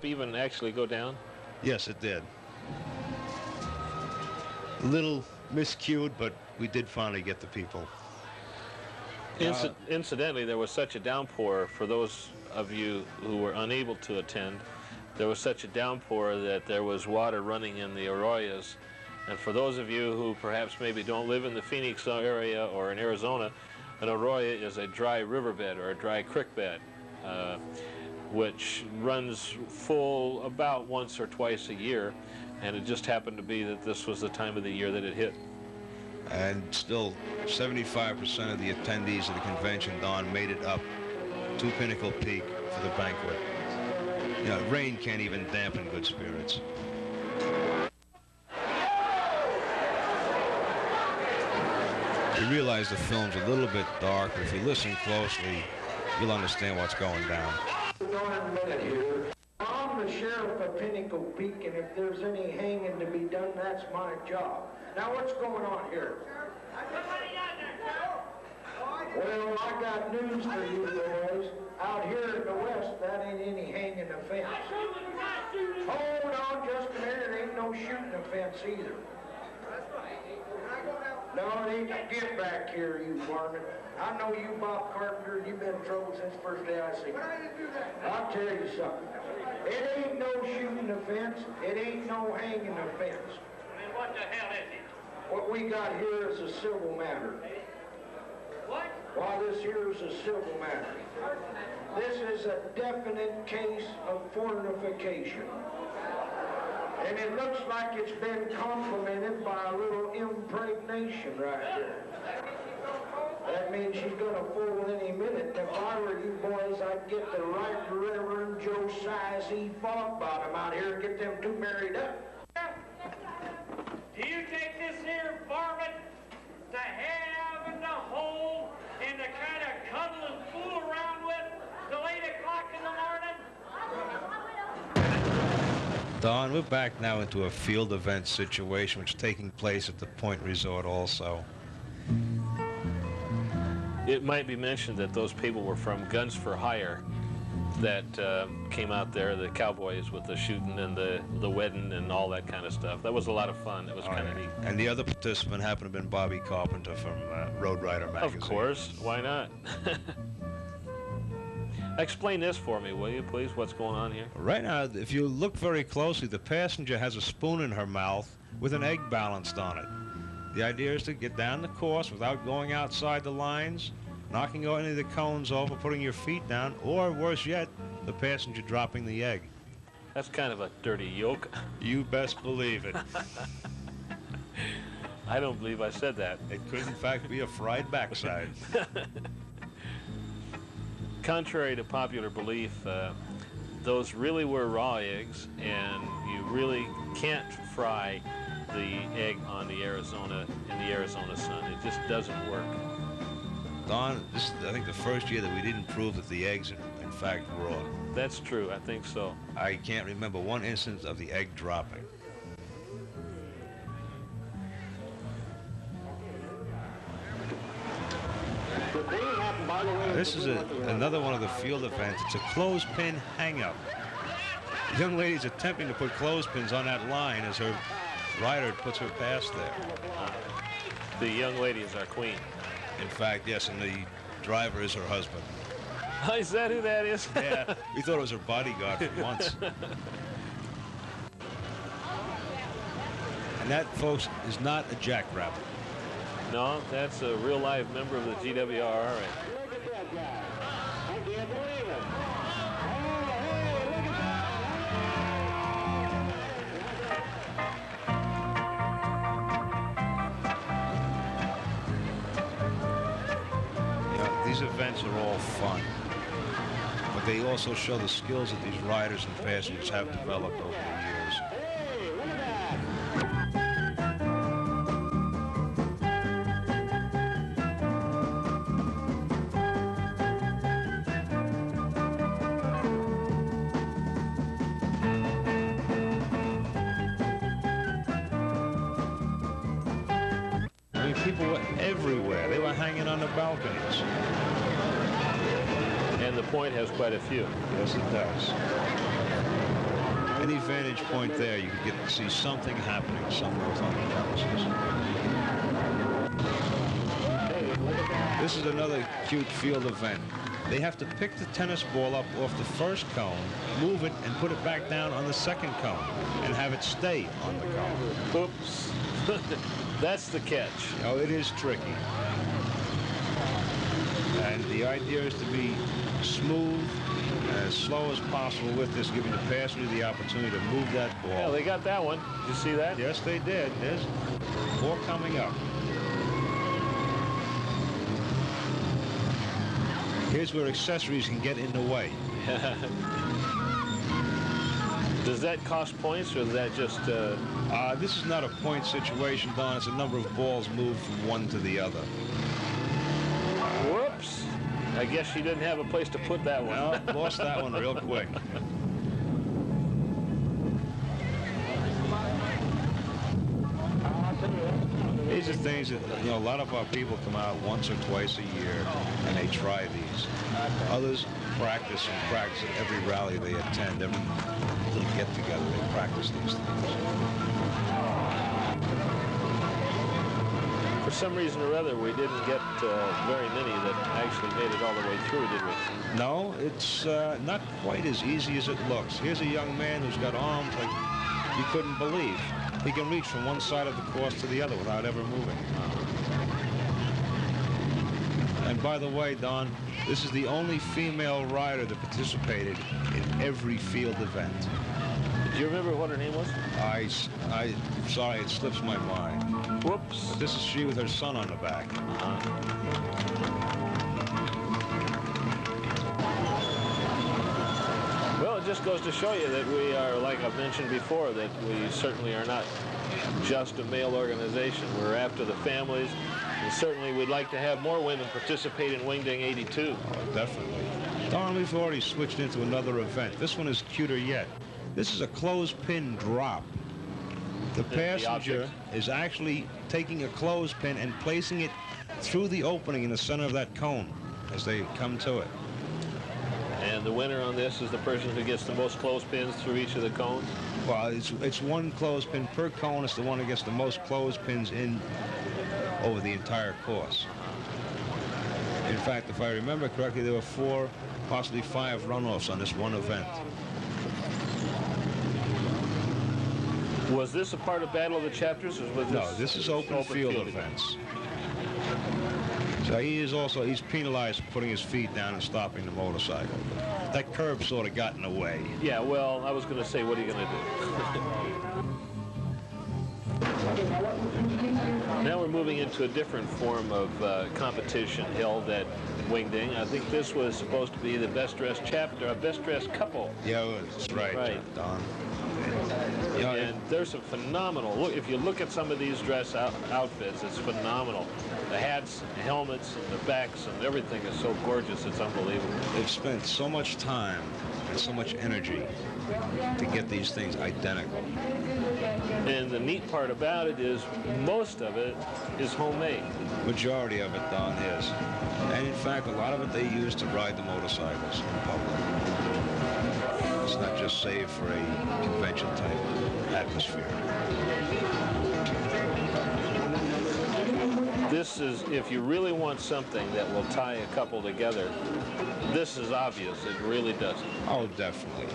even actually go down? Yes, it did. A little miscued, but we did finally get the people. Incidentally, there was such a downpour for those of you who were unable to attend. There was such a downpour that there was water running in the arroyos. And for those of you who perhaps maybe don't live in the Phoenix area or in Arizona, an arroyo is a dry riverbed or a dry creek bed, which runs full about once or twice a year. And it just happened to be that this was the time of the year that it hit. And still, 75% of the attendees of the convention, Don, made it up to Pinnacle Peak for the banquet. You know, rain can't even dampen good spirits. We realize the film's a little bit dark, but if you listen closely, you'll understand what's going down. I'm the sheriff of Pinnacle Peak, and if there's any hanging to be done, that's my job. Now, what's going on here? Well, I got news for you boys. Out here in the west, that ain't any hanging offense. Hold on just a minute, there ain't no shooting offense either. No, it ain't. Get back here, you varmint. I know you, Bob Carpenter. You've been in trouble since the first day I seen you. I'll tell you something. It ain't no shooting offense. It ain't no hanging offense. And what the hell is it? What we got here is a civil matter. What? Why, this here is a civil matter. This is a definite case of fornication. And it looks like it's been complemented by a little impregnation right here. That means she's going to fool any minute. If I were you boys, I'd get the Right Reverend Josiah C. Fogbottom out here and get them two married up. Do you take this here varmint to have and to hold and to kind of cuddle and fool around with till 8 o'clock in the morning? Don, we're back now into a field event situation which is taking place at the Point Resort also. It might be mentioned that those people were from Guns for Hire that came out there, the cowboys with the shooting and the wedding and all that kind of stuff. That was a lot of fun. It was kind of neat. And the other participant happened to have been Bobby Carpenter from Road Rider magazine. Of course. Why not? Explain this for me, will you, please? What's going on here? Right now, if you look very closely, the passenger has a spoon in her mouth with an egg balanced on it. The idea is to get down the course without going outside the lines, knocking any of the cones off, or putting your feet down, or worse yet, the passenger dropping the egg. That's kind of a dirty yoke. You best believe it. I don't believe I said that. It could, in fact, be a fried backside. Contrary to popular belief, those really were raw eggs, and you really can't fry the egg on the Arizona in the Arizona sun. It just doesn't work. Don, this is, I think, the first year that we didn't prove that the eggs are, in fact, raw. That's true. I think so. I can't remember one instance of the egg dropping. This is another one of the field events. It's a clothespin hang-up. The young lady's attempting to put clothespins on that line as her rider puts her past there. The young lady is our queen. In fact, yes, and the driver is her husband. Is that who that is? Yeah, we thought it was her bodyguard for once. And that, folks, is not a jackrabbit. No, that's a real live member of the GWRA. Look at that guy. I can't believe it. Oh, hey, look at that. You know, these events are all fun, but they also show the skills that these riders and passengers have developed over the years. Hey, look at that. People were everywhere. They were hanging on the balconies. And the Point has quite a few. Yes, it does. vantage point there, you could get to see something happening somewhere on the premises. This is another cute field event. They have to pick the tennis ball up off the first cone, move it, and put it back down on the second cone, and have it stay on the cone. Oops. That's the catch. Oh, it is tricky. And the idea is to be smooth and as slow as possible with this, giving the passenger the opportunity to move that ball. Yeah, they got that one. Did you see that? Yes, they did. There's more coming up. Here's where accessories can get in the way. Does that cost points, or is that just... This is not a point situation, Don. It's a number of balls moved from one to the other. Whoops. I guess she didn't have a place to put that one. No, lost that one real quick. These are things that, you know, a lot of our people come out once or twice a year and they try these. Others practice and practice at every rally they attend, every little get-together, they practice these things. For some reason or other, we didn't get very many that actually made it all the way through, did we? No, it's not quite as easy as it looks. Here's a young man who's got arms like you couldn't believe. He can reach from one side of the course to the other without ever moving. And by the way, Don, this is the only female rider that participated in every field event. Do you remember what her name was? I'm sorry, it slips my mind. Whoops. But this is she with her son on the back. Well, it just goes to show you that we are, like I've mentioned before, that we certainly are not just a male organization. We're after the families, and certainly we'd like to have more women participate in Wingding 82. Oh, definitely. Don, we've already switched into another event. This one is cuter yet. This is a clothespin drop. The passenger is actually taking a clothespin and placing it through the opening in the center of that cone as they come to it. And the winner on this is the person who gets the most clothespins through each of the cones? Well, it's one clothespin per cone. It's the one who gets the most clothespins in over the entire course. In fact, if I remember correctly, there were 4, possibly 5 runoffs on this one event. Was this a part of Battle of the Chapters, or was this... No, this is open field events. So he's penalized for putting his feet down and stopping the motorcycle. That curb sort of got in the way. Yeah, well, I was going to say, what are you going to do? Now we're moving into a different form of competition held at Wingding. I think this was supposed to be the best-dressed chapter, a best-dressed couple. Yeah, that's right, Don. And there's some phenomenal, look, if you look at some of these dress outfits, it's phenomenal. The hats, the helmets, and the backs, and everything is so gorgeous, it's unbelievable. They've spent so much time and so much energy to get these things identical. And the neat part about it is most of it is homemade. Majority of it, Don, is. And in fact, a lot of it they use to ride the motorcycles in public. It's not just saved for a convention-type atmosphere. This is, if you really want something that will tie a couple together, this is obvious. It really does. Oh, definitely.